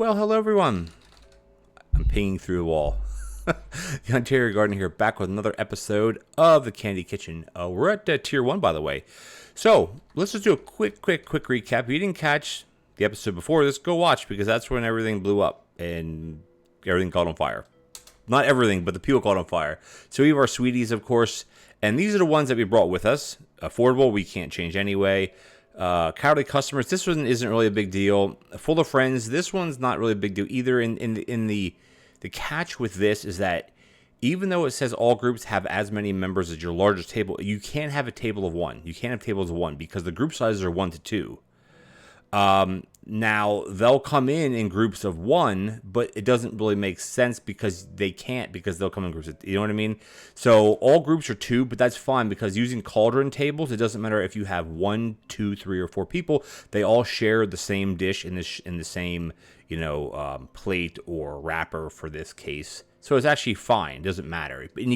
Well, hello everyone. I'm pinging through the wall. The Ontario Gardener here, back with another episode of the Candy Kitchen. We're at Tier 1, by the way. So, let's just do a quick recap. If you didn't catch the episode before this, go watch, because that's when everything blew up and everything caught on fire. Not everything, but the people caught on fire. So we have our sweeties, of course, and these are the ones that we brought with us. Affordable, we can't change anyway. Cowardly customers, this one isn't really a big deal. Full of friends, this one's not really a big deal either. In the catch with this is that even though it says all groups have as many members as your largest table, you can't have a table of one. You can't have tables of one because the group sizes are 1 to 2. Now they'll come in groups of 1, but it doesn't really make sense because they can't, because they'll come in groups of, you know what I mean? So all groups are 2, but that's fine because using Cauldron tables, it doesn't matter if you have 1, 2, 3, or 4 people. They all share the same dish in the same, plate or wrapper for this case. So it's actually fine. It doesn't matter. And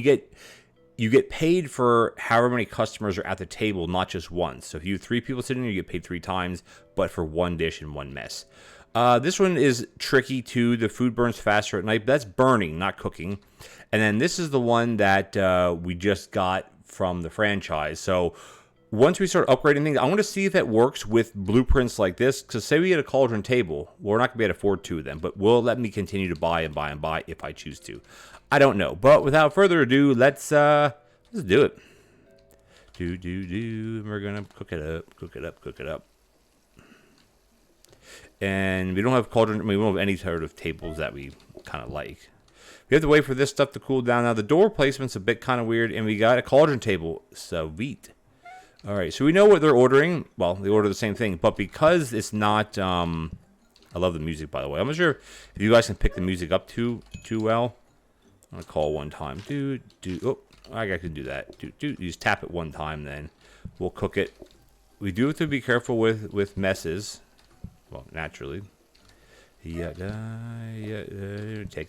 you get paid for however many customers are at the table, not just once. So if you have 3 people sitting there, you get paid 3 times, but for 1 dish and 1 mess. This one is tricky too. The food burns faster at night, but that's burning, not cooking. And then this is the one that we just got from the franchise. So once we start upgrading things, I want to see if it works with blueprints like this. Because say we get a Cauldron table, we're not going to be able to afford 2 of them, but will let me continue to buy and buy and buy if I choose to. I don't know, but without further ado, let's do it. We're gonna cook it up. And we don't have Cauldron. We don't have any sort of tables that we kind of like. We have to wait for this stuff to cool down. Now the door placement's a bit kind of weird, and we got a Cauldron table. Sweet. All right, so we know what they're ordering. Well, they order the same thing, but because it's not. I love the music, by the way. I'm not sure if you guys can pick the music up too well. I'm gonna call one time. Oh, I can do that. You just tap it one time, then we'll cook it. We do have to be careful with messes. Well, naturally. Take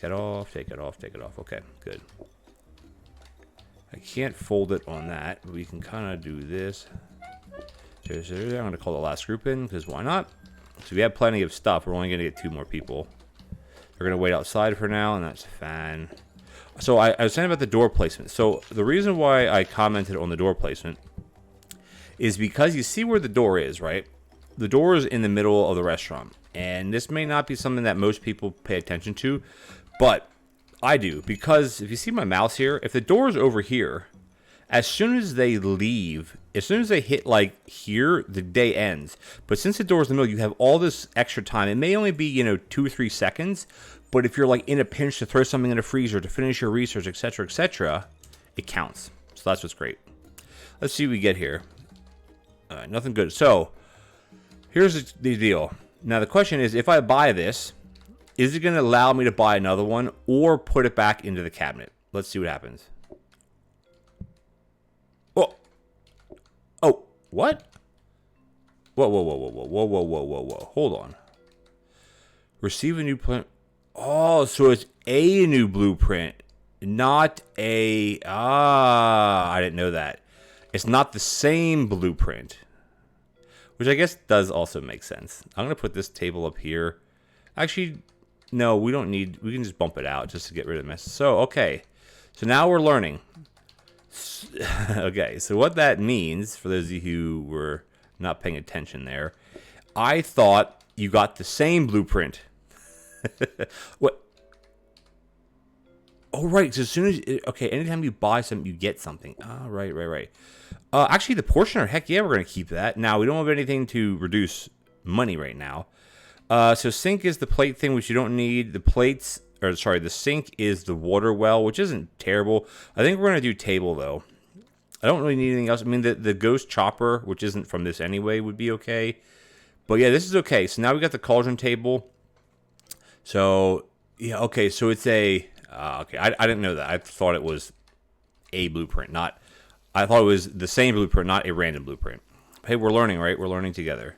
it off. Okay, good. I can't fold it on that, but we can kind of do this. I'm gonna call the last group in, because why not? So we have plenty of stuff. We're only gonna get 2 more people. They're gonna wait outside for now, and that's fine. So I was saying about the door placement. So the reason why I commented on the door placement is because you see where the door is, right? The door is in the middle of the restaurant. And this may not be something that most people pay attention to, but I do. Because if you see my mouse here, if the door is over here, as soon as they leave, as soon as they hit like here, the day ends. But since the door is in the middle, you have all this extra time. It may only be, 2 or 3 seconds. But if you're like in a pinch to throw something in a freezer, to finish your research, etc., it counts. So that's what's great. Let's see what we get here. Nothing good. So here's the deal. Now the question is, if I buy this, is it going to allow me to buy another one or put it back into the cabinet? Let's see what happens. Oh, what? Whoa. Hold on. Receive a new plant. Oh, so it's a new blueprint, not a... I didn't know that. It's not the same blueprint, which I guess does also make sense. I'm going to put this table up here. Actually, no, we don't need... We can just bump it out just to get rid of the mess. So, okay. So now we're learning. Okay, so what that means, for those of you who were not paying attention there, I thought you got the same blueprint. What? Oh, right. So as soon as... Okay, anytime you buy something, you get something. Ah, right. Actually, the portioner, heck yeah, we're going to keep that. Now, we don't have anything to reduce money right now. So sink is the plate thing, which you don't need. The sink is the water well, which isn't terrible. I think we're going to do table, though. I don't really need anything else. I mean, the ghost chopper, which isn't from this anyway, would be okay. But yeah, this is okay. So now we got the Cauldron table. So, yeah, okay, so it's a... okay, I didn't know that. I thought it was a blueprint, not... I thought it was the same blueprint, not a random blueprint. Hey, we're learning, right? We're learning together.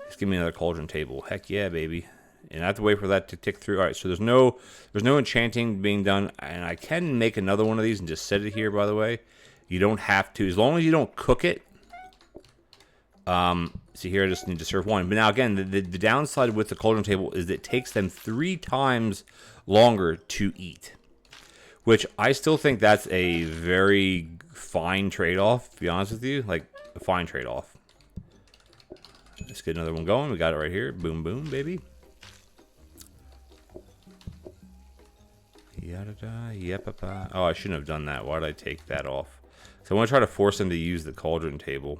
Just give me another Cauldron table. Heck yeah, baby. And I have to wait for that to tick through. All right, so there's no enchanting being done. And I can make another one of these and just set it here, by the way. You don't have to. As long as you don't cook it. See here, I just need to serve one. But now again, the downside with the cauldron table is that it takes them 3 times longer to eat. Which I still think that's a very fine trade-off, to be honest with you. Like, a fine trade-off. Let's get another one going. We got it right here. Boom, boom, baby. Yada-da, yep-a-pa. Oh, I shouldn't have done that. Why did I take that off? So I want to try to force them to use the cauldron table.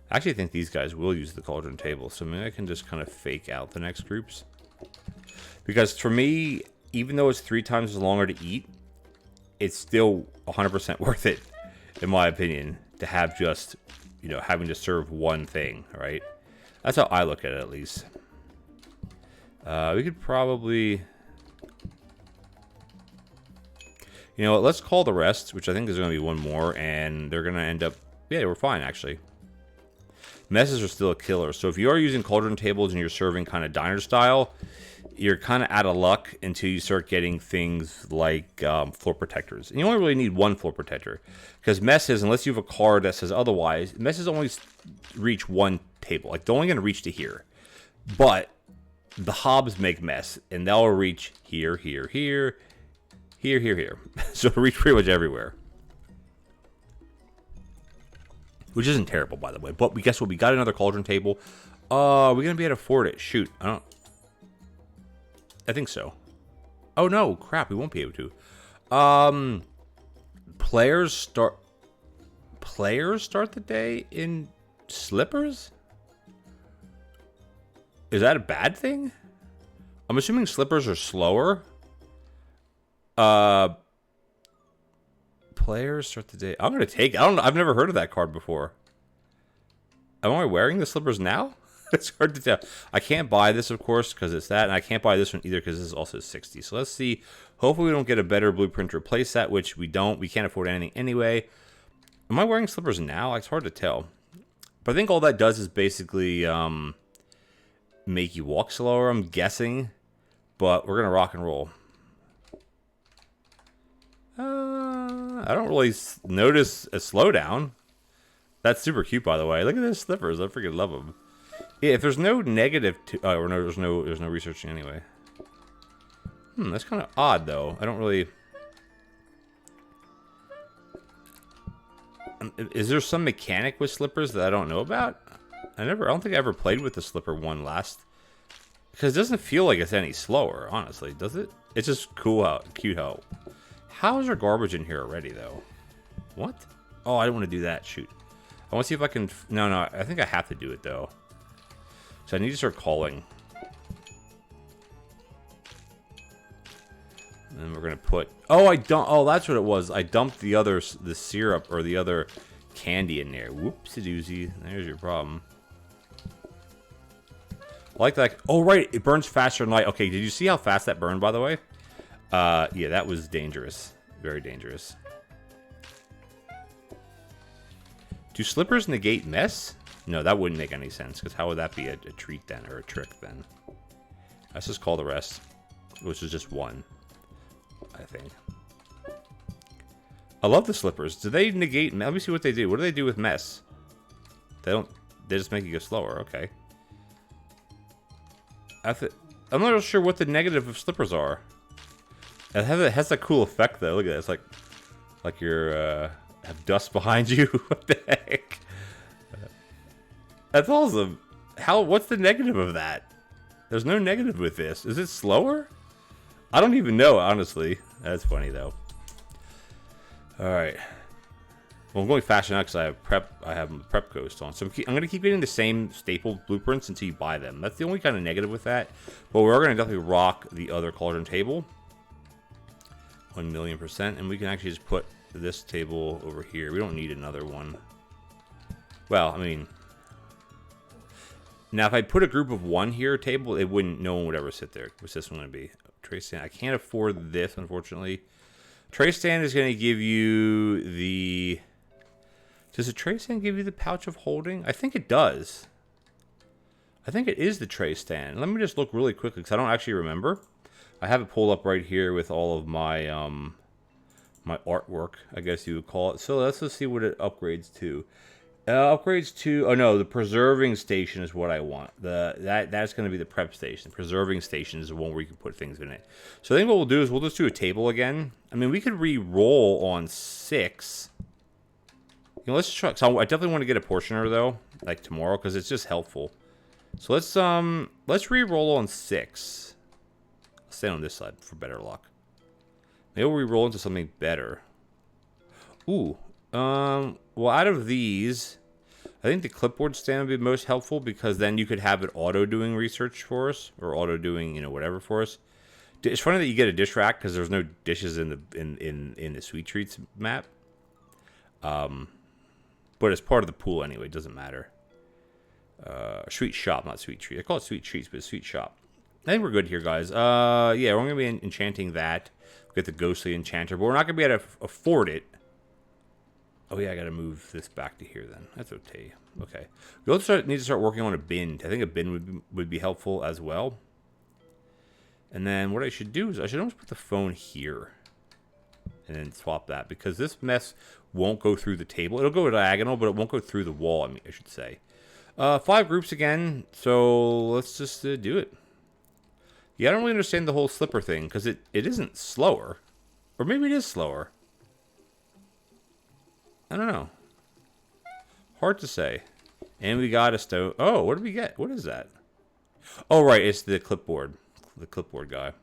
I actually think these guys will use the cauldron table. So maybe I can just kind of fake out the next groups. Because for me, even though it's 3 times longer to eat, it's still 100% worth it, in my opinion, to have just, you know, having to serve one thing, right? That's how I look at it, at least. We could probably... You know what, let's call the rest, which I think is going to be one more, and they're going to end up... Yeah, we're fine, actually. Messes are still a killer, so if you are using cauldron tables and you're serving kind of diner style, you're kind of out of luck until you start getting things like floor protectors. And you only really need one floor protector, because messes, unless you have a card that says otherwise, messes only reach one table. Like, they're only going to reach to here. But the hobs make mess, and they'll reach here, here, here, here, here, here. So it'll reach pretty much everywhere. Which isn't terrible, by the way. But guess what? We got another cauldron table. We're going to be able to afford it. Shoot. I think so. Oh, no. Crap. We won't be able to. Players start the day in slippers? Is that a bad thing? I'm assuming slippers are slower. Players start the day. I'm gonna take. I don't know. I've never heard of that card before. Am I wearing the slippers now? It's hard to tell. I can't buy this, of course, because it's that, and I can't buy this one either because this is also 60. So let's see. Hopefully, we don't get a better blueprint to replace that, which we don't. We can't afford anything anyway. Am I wearing slippers now? It's hard to tell. But I think all that does is basically make you walk slower. I'm guessing, but we're gonna rock and roll. I don't really notice a slowdown. That's super cute, by the way. Look at those slippers. I freaking love them. Yeah, if there's no negative to... Oh, no, there's no researching anyway. That's kind of odd, though. I don't really... Is there some mechanic with slippers that I don't know about? I don't think I ever played with the slipper one last... Because it doesn't feel like it's any slower, honestly, does it? It's just cute how... How is there garbage in here already, though? What? Oh, I don't want to do that. Shoot. I want to see if I can... No, I think I have to do it, though. So I need to start calling. And then we're going to put... Oh, that's what it was. I dumped the syrup or the other candy in there. Whoopsie-doozy. There's your problem. I like that. Oh, right. It burns faster than light. Okay, did you see how fast that burned, by the way? Yeah, that was dangerous. Very dangerous. Do slippers negate mess? No, that wouldn't make any sense, because how would that be a treat then, or a trick then? Let's just call the rest, which is just one, I think. I love the slippers. Do they negate... Let me see what they do. What do they do with mess? They just make you go slower. Okay. I'm not sure what the negative of slippers are. It has a cool effect, though. Look at that. It's like you're have dust behind you. What the heck? That's awesome. What's the negative of that? There's no negative with this. Is it slower? I don't even know, honestly. That's funny, though. All right. Well, I'm going faster now because I have prep coast on. So I'm going to keep getting the same staple blueprints until you buy them. That's the only kind of negative with that. But we're going to definitely rock the other cauldron table. 1,000,000%. And we can actually just put this table over here. We don't need another one. Well, I mean... Now, if I put a group of one here table, no one would ever sit there. What's this one going to be? Tray stand. I can't afford this, unfortunately. Tray stand is going to give you the... Does the tray stand give you the pouch of holding? I think it does. I think it is the tray stand. Let me just look really quickly because I don't actually remember. I have it pulled up right here with all of my my artwork, I guess you would call it. So let's just see what it upgrades to. Upgrades to... Oh, no. The preserving station is what I want. That's going to be the prep station. The preserving station is the one where you can put things in it. So I think what we'll do is we'll just do a table again. I mean, we could re-roll on 6. You know, let's try... So I definitely want to get a portioner, though. Like, tomorrow. Because it's just helpful. So let's re-roll on 6. I'll stay on this side for better luck. Maybe we'll re-roll into something better. Ooh. Well, out of these, I think the clipboard stand would be most helpful because then you could have it auto-doing research for us. Or auto-doing, you know, whatever for us. It's funny that you get a dish rack because there's no dishes in the sweet treats map. But it's part of the pool anyway. It doesn't matter. Sweet shop, not sweet treat. I call it sweet treats, but it's sweet shop. I think we're good here, guys. Yeah, we're going to be enchanting that. We'll get the ghostly enchanter, but we're not going to be able to afford it. Oh, yeah, I got to move this back to here then. That's okay. Okay. We also need to start working on a bin. I think a bin would be helpful as well. And then what I should do is I should almost put the phone here. And then swap that. Because this mess won't go through the table. It'll go diagonal, but it won't go through the wall, I should say. 5 groups again. So let's just do it. Yeah, I don't really understand the whole slipper thing. Because it isn't slower. Or maybe it is slower. I don't know. Hard to say. And we got a stove. Oh, what did we get? What is that? Oh, right. It's the clipboard. The clipboard guy.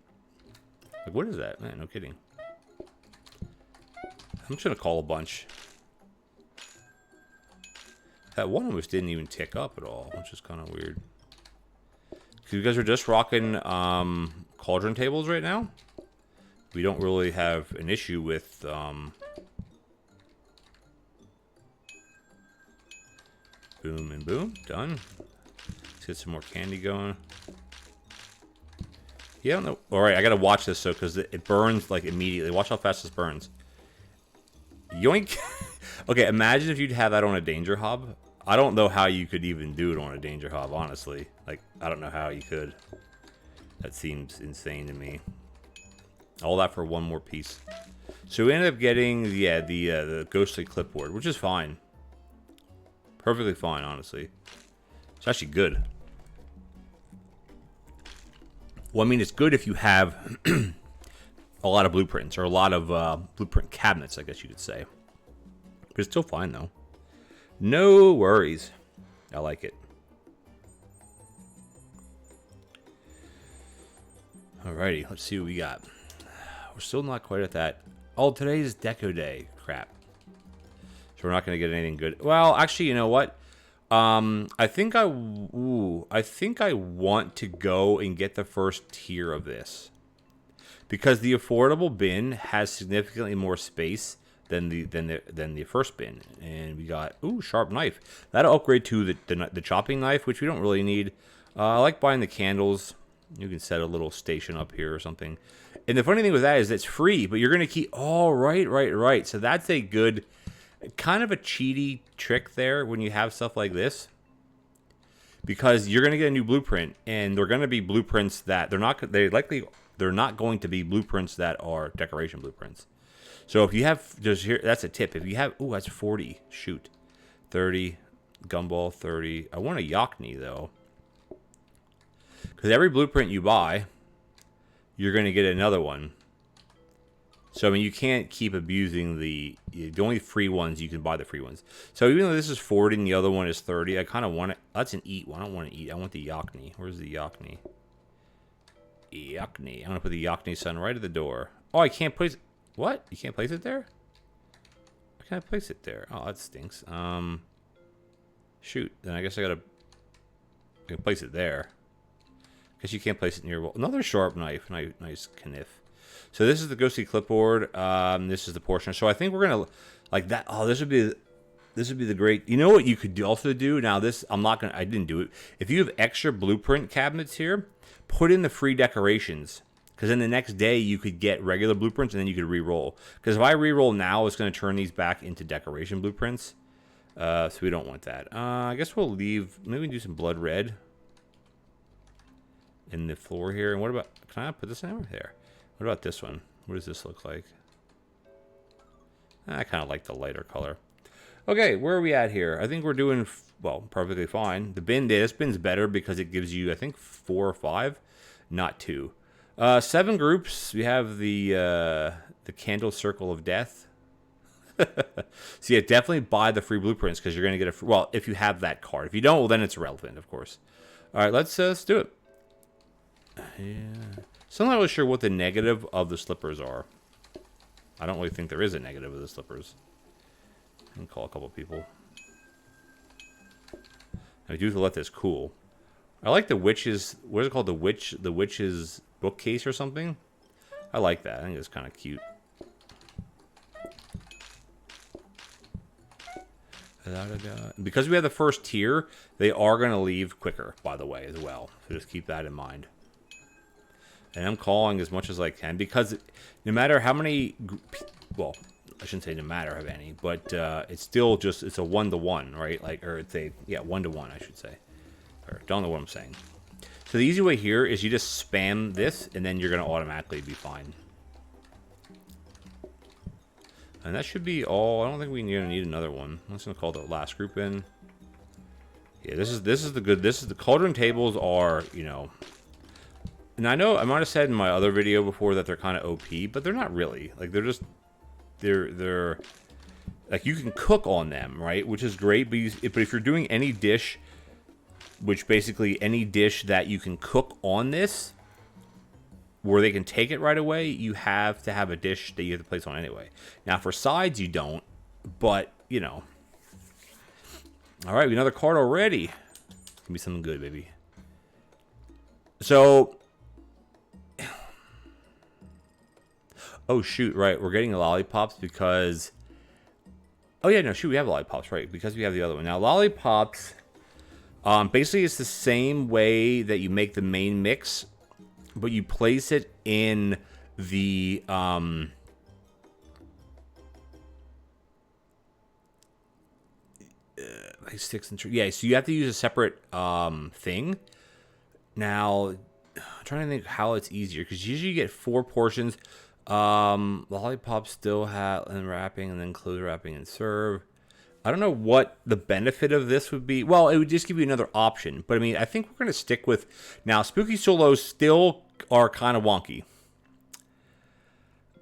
Like, what is that? Man, no kidding. I'm just going to call a bunch. That one almost didn't even tick up at all, which is kind of weird. Because you guys are just rocking Cauldron tables right now. We don't really have an issue with... Boom and boom. Done. Let's get some more candy going. Yeah, I don't know. Alright, I gotta watch this so because it burns like immediately. Watch how fast this burns. Yoink. Okay, imagine if you'd have that on a danger hob. I don't know how you could even do it on a danger hob, honestly. Like, I don't know how you could. That seems insane to me. All that for one more piece. So we ended up getting, yeah, the ghostly clipboard, which is fine. Perfectly fine, honestly. It's actually good. Well, I mean, it's good if you have a lot of blueprints or a lot of blueprint cabinets, I guess you could say. But it's still fine, though. No worries. I like it. Alrighty, let's see what we got. We're still not quite at that. Oh, today's Deco Day. Crap. So we're not going to get anything good. Well, actually, you know what? I think I want to go and get the first tier of this. Because the affordable bin has significantly more space than the first bin. And we got, ooh, sharp knife. That'll upgrade to the chopping knife, which we don't really need. I like buying the candles. You can set a little station up here or something. And the funny thing with that is it's free, but you're going to keep... Oh, right. So that's a good... Kind of a cheaty trick there when you have stuff like this. Because you're going to get a new blueprint, and they're going to be blueprints that... They're not going to be blueprints that are decoration blueprints. So if you have... That's a tip. If you have... Ooh, that's 40. Shoot. 30. Gumball, 30. I want a Yakni, though. Because every blueprint you buy, you're going to get another one. So, I mean, you can't keep abusing the only free ones, you can buy the free ones. So, even though this is 40 and the other one is 30, I kind of want it. That's an eat one. I don't want to eat. I want the Yakni. Where's the Yakni? Yakni. I'm going to put the Yakni sun right at the door. Oh, I can't place... What? You can't place it there? Why can't I place it there? Oh, that stinks. Shoot. Then I guess I can place it there. Because you can't place it near... Another sharp knife. Nice kniff. So this is the ghostly clipboard. This is the portion. So I think we're gonna like that. Oh, this would be the great. You know what you could also do? Now this I didn't do it. If you have extra blueprint cabinets here, put in the free decorations. Because then the next day you could get regular blueprints and then you could re-roll. Because if I re-roll now, it's going to turn these back into decoration blueprints. So we don't want that. I guess we'll leave. Maybe we can do some blood red in the floor here. And what about? Can I put this in there? What about this one? What does this look like? I kind of like the lighter color. Okay, where are we at here? I think we're doing, well, perfectly fine. The bin, this bin's better because it gives you, I think, 4 or 5, not 2. 7 groups. We have the candle circle of death. So yeah, definitely buy the free blueprints because you're going to get a free, well, if you have that card. If you don't, well, then it's irrelevant, of course. All right, let's do it. Yeah. So I'm not really sure what the negative of the slippers are. I don't really think there is a negative of the slippers. I can call a couple people. I do have to let this cool. I like the witch's, what is it called? The witch's bookcase or something? I like that. I think it's kind of cute. Because we have the first tier, they are going to leave quicker, by the way, as well. So just keep that in mind. And I'm calling as much as I can because no matter how many, well, I shouldn't say no matter how many, but it's still just, it's a 1-to-1, right? Like, or it's a, yeah, 1-to-1, I should say. Or don't know what I'm saying. So the easy way here is you just spam this, and then you're going to automatically be fine. And that should be all. I don't think we're going to need another one. I'm just going to call the last group in. Yeah, this is the good. This is the Cauldron tables are, you know. And I know I might have said in my other video before that they're kind of OP, but they're not really. Like they're just they're like you can cook on them, right? Which is great. But if you're doing any dish, which basically any dish that you can cook on this, where they can take it right away, you have to have a dish that you have to place on anyway. Now, for sides, you don't, but, you know. All right, another card already. Give me something good, baby. So, oh, shoot, right. We're getting lollipops because, oh, yeah, no, shoot, we have lollipops, right, because we have the other one. Now, lollipops, basically, it's the same way that you make the main mix, but you place it in the like sticks and yeah. So you have to use a separate thing. Now, I'm trying to think how it's easier because usually you get 4 portions. Lollipops still have unwrapping and then close wrapping and serve. I don't know what the benefit of this would be. Well, it would just give you another option. But, I mean, I think we're going to stick with... Now, Spooky Solos still are kind of wonky.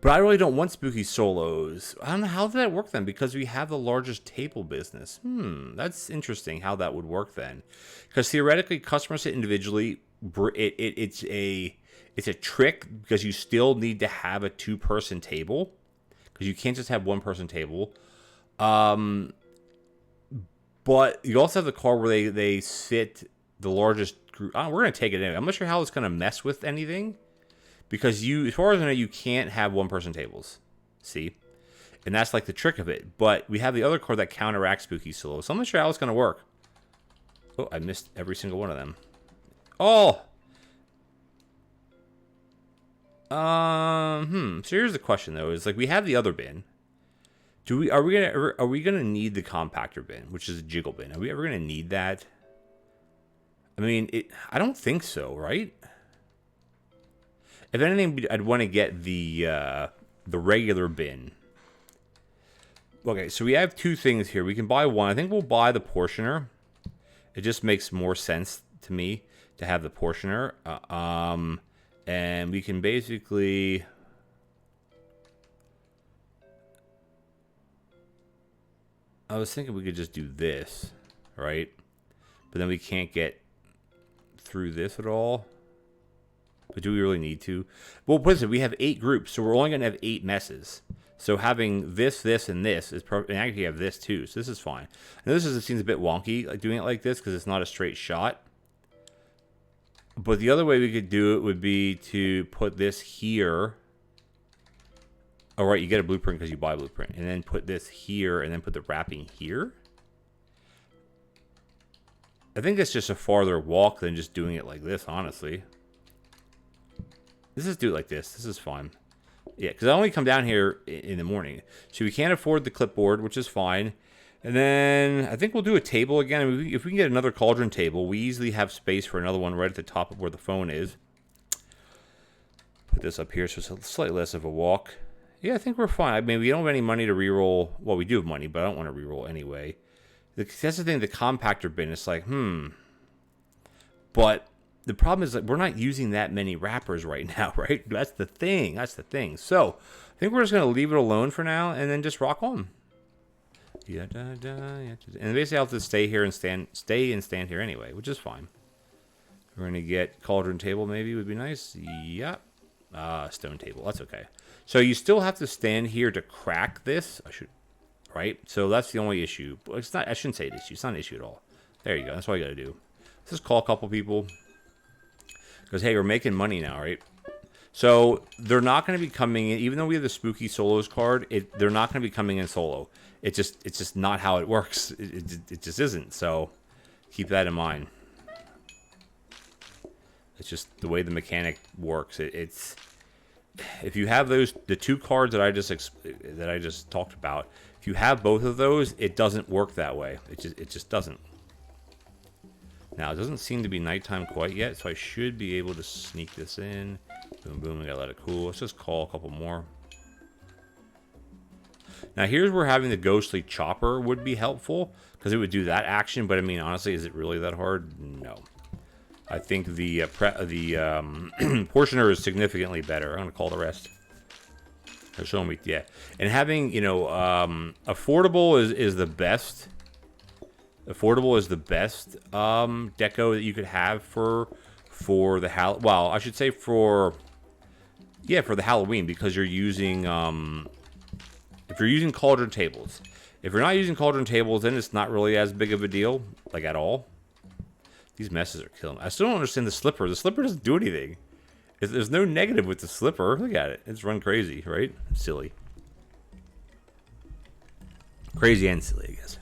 But I really don't want Spooky Solos. I don't know. How does that work then? Because we have the largest table business. That's interesting how that would work then. Because theoretically, customers sit individually. It's a trick because you still need to have a 2-person table. Because you can't just have 1-person table. But you also have the card where they sit the largest group. We're going to take it anyway. I'm not sure how it's going to mess with anything. Because as far as I know, you can't have 1-person tables. See? And that's like the trick of it. But we have the other card that counteracts Spooky Solo. So I'm not sure how it's going to work. Oh, I missed every single one of them. Oh! So here's the question, though. Is like we have the other bin. Are we gonna need the compactor bin, which is a jiggle bin? Are we ever gonna need that? I mean, I don't think so, right? If anything, I'd want to get the regular bin. Okay, so we have 2 things here. We can buy one. I think we'll buy the portioner. It just makes more sense to me to have the portioner. And we can basically... I was thinking we could just do this, right? But then we can't get through this at all. But do we really need to? Well, what is it? We have 8 groups, so we're only going to have 8 messes. So having this, this, and this is perfect. And actually have this too, so this is fine. And this seems a bit wonky, like doing it like this, because it's not a straight shot. But the other way we could do it would be to put this here. Oh, right, you get a blueprint because you buy a blueprint. And then put this here, and then put the wrapping here. I think that's just a farther walk than just doing it like this, honestly. Let's just do it like this. This is fine. Yeah, because I only come down here in the morning. So we can't afford the clipboard, which is fine. And then I think we'll do a table again. I mean, if we can get another Cauldron table, we easily have space for another one right at the top of where the phone is. Put this up here so it's slightly less of a walk. Yeah, I think we're fine. I mean, we don't have any money to reroll. Well, we do have money, but I don't want to reroll anyway. That's the thing, the compactor bin, it's like, But the problem is that we're not using that many wrappers right now, right? That's the thing. That's the thing. So I think we're just going to leave it alone for now and then just rock on. And basically I'll have to stay here and stand here anyway, which is fine. We're going to get Cauldron table maybe would be nice. Yep. Stone table. That's okay. So you still have to stand here to crack this. Right? So that's the only issue. It's not. I shouldn't say an issue. It's not an issue at all. There you go. That's all you got to do. Let's just call a couple people. Because, hey, we're making money now, right? So they're not going to be coming in. Even though we have the Spooky Solos card, they're not going to be coming in solo. It's just not how it works. It just isn't. So keep that in mind. It's just the way the mechanic works. It's if you have the two cards that I just talked about, if you have both of those, it doesn't work that way. It just doesn't. Now it doesn't seem to be nighttime quite yet, so I should be able to sneak this in. Boom, boom. I gotta let it cool. Let's just call a couple more. Now here's where having the ghostly chopper would be helpful because it would do that action. But I mean, honestly, is it really that hard? No. I think the portioner is significantly better. I'm gonna call the rest. They're showing me, yeah. And having affordable is the best. Affordable is the best deco that you could have for the well, I should say for the Halloween because you're using if you're using Cauldron tables. If you're not using Cauldron tables, then it's not really as big of a deal, like at all. These messes are killing me. I still don't understand the slipper. The slipper doesn't do anything. There's no negative with the slipper. Look at it. It's run crazy, right? Silly. Crazy and silly, I guess.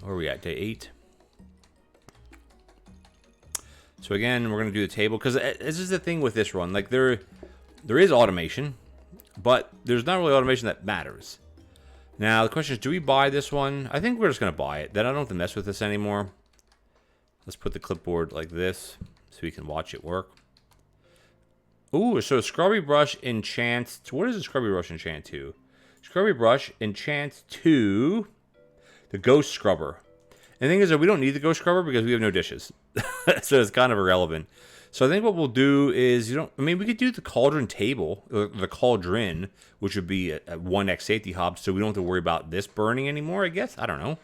Where are we at? Day 8. So again, we're going to do the table. Because this is the thing with this run. Like, there is automation. But there's not really automation that matters. Now, the question is, do we buy this one? I think we're just going to buy it. Then I don't have to mess with this anymore. Let's put the clipboard like this so we can watch it work. Ooh, so Scrubby Brush enchants... What does a Scrubby Brush enchant to? Scrubby Brush enchants to the Ghost Scrubber. And the thing is that we don't need the Ghost Scrubber because we have no dishes. So it's kind of irrelevant. So I think what we'll do is, we could do the Cauldron table, or the Cauldron, which would be a 1x safety hob, so we don't have to worry about this burning anymore, I guess. I don't know.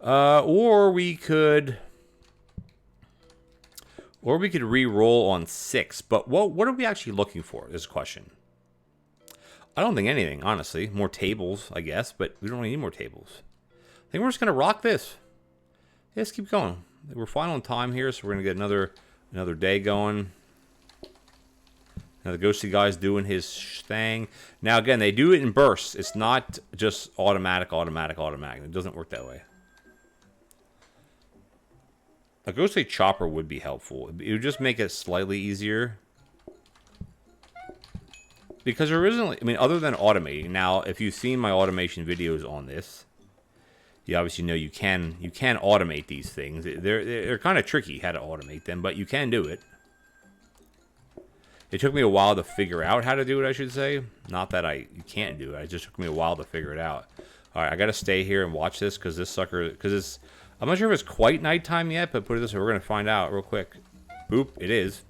Or we could re-roll on 6. But what are we actually looking for, is the question. I don't think anything, honestly. More tables, I guess, but we don't really need more tables. I think we're just going to rock this. Yeah, let's keep going. We're fine on time here, so we're going to get another day going. Now the ghostly guy's doing his thing. Now again, they do it in bursts. It's not just automatic. It doesn't work that way. A ghostly chopper would be helpful. It would just make it slightly easier. Because originally, other than automating. Now, if you've seen my automation videos on this, you obviously know you can automate these things. They're kind of tricky how to automate them, but you can do it. It took me a while to figure out how to do it, I should say. Not that you can't do it. It just took me a while to figure it out. All right, I got to stay here and watch this because this sucker, I'm not sure if it's quite nighttime yet, but put it this way, we're going to find out real quick. Boop, it is.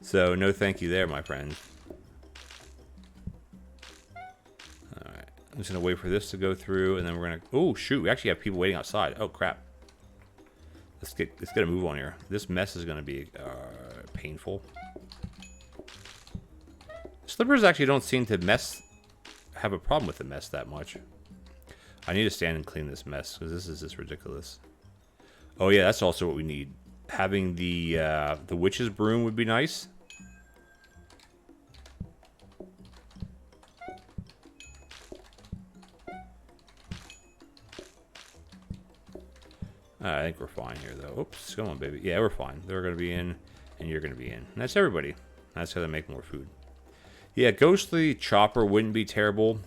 So, no thank you there, my friends. Alright, I'm just going to wait for this to go through, and then we're going to... Oh, shoot, we actually have people waiting outside. Oh, crap. Let's get a move on here. This mess is going to be painful. Slippers actually don't seem to have a problem with the mess that much. I need to stand and clean this mess because this is just ridiculous. Oh yeah, that's also what we need. Having the witch's broom would be nice. I think we're fine here though. Oops, come on, baby. Yeah, we're fine. They're gonna be in, and you're gonna be in. And that's everybody. That's how they make more food. Yeah, ghostly chopper wouldn't be terrible.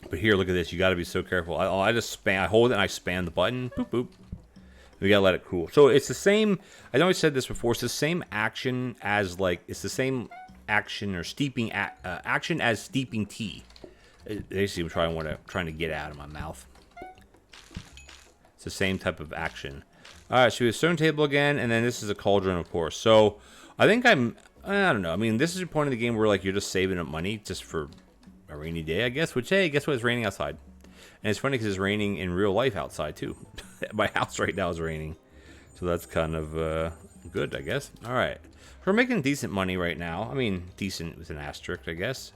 But here, look at this. You got to be so careful. I hold it and I spam the button. Boop, boop. We got to let it cool. So it's the same. I know I said this before. It's the same action as, like, it's the same action or steeping action as steeping tea. Basically, I'm trying to get out of my mouth. It's the same type of action. All right, so we have stone table again, and then this is a cauldron, of course. So I think I don't know. I mean, this is a point of the game where like you're just saving up money just for a rainy day, I guess. Which, hey, guess what? It's raining outside, and it's funny because it's raining in real life outside too. My house right now is raining, so that's kind of good, I guess. All right, we're making decent money right now. I mean, decent with an asterisk, I guess.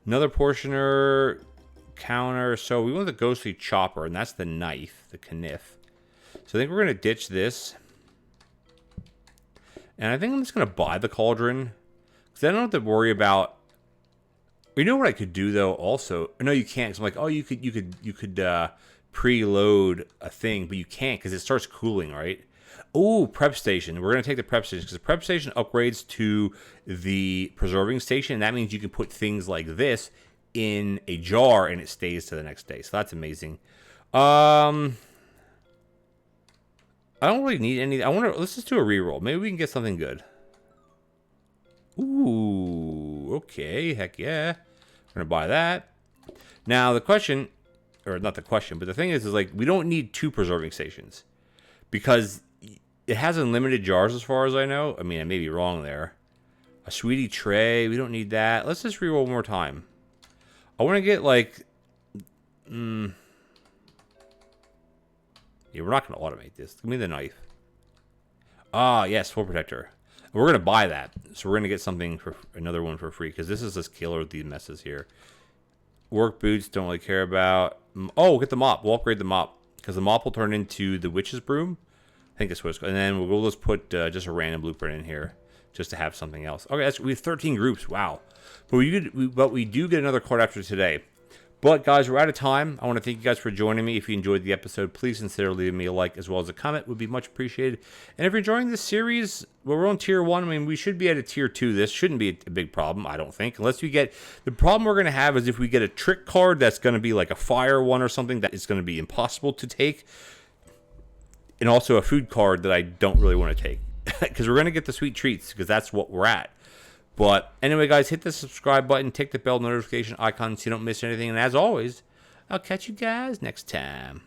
Another portioner counter. So we want the ghostly chopper, and that's the knife, the kniff. So I think we're going to ditch this. And I think I'm just going to buy the cauldron. Because I don't have to worry about... You know what I could do, though, also? No, you can't. Because I'm like, oh, you could preload a thing. But you can't because it starts cooling, right? Oh, prep station. We're going to take the prep station. Because the prep station upgrades to the preserving station. And that means you can put things like this in a jar and it stays to the next day. So that's amazing. I don't really need any. Let's just do a reroll. Maybe we can get something good. Ooh, okay, heck yeah. We're gonna buy that. Now the question, or not the question, but the thing is like we don't need 2 preserving stations because it has unlimited jars as far as I know. I mean, I may be wrong there. A sweetie tray, we don't need that. Let's just reroll one more time. I want to get like, yeah, we're not going to automate this. Give me the knife. Ah, yes, full protector. We're going to buy that. So we're going to get something for another one for free because this is just killer with these messes here. Work boots, don't really care about. Oh, get the mop. We'll upgrade the mop because the mop will turn into the witch's broom. I think that's what it's called. And then we'll just put just a random blueprint in here just to have something else. Okay, we have 13 groups. Wow. But we do get another card after today. But, guys, we're out of time. I want to thank you guys for joining me. If you enjoyed the episode, please consider leaving me a like as well as a comment. It would be much appreciated. And if you're enjoying this series, well, we're on Tier 1. I mean, we should be at a Tier 2. This shouldn't be a big problem, I don't think. Unless we get... The problem we're going to have is if we get a trick card that's going to be like a fire one or something that is going to be impossible to take. And also a food card that I don't really want to take. Because we're going to get the sweet treats because that's what we're at. But anyway, guys, hit the subscribe button, tick the bell notification icon so you don't miss anything. And as always, I'll catch you guys next time.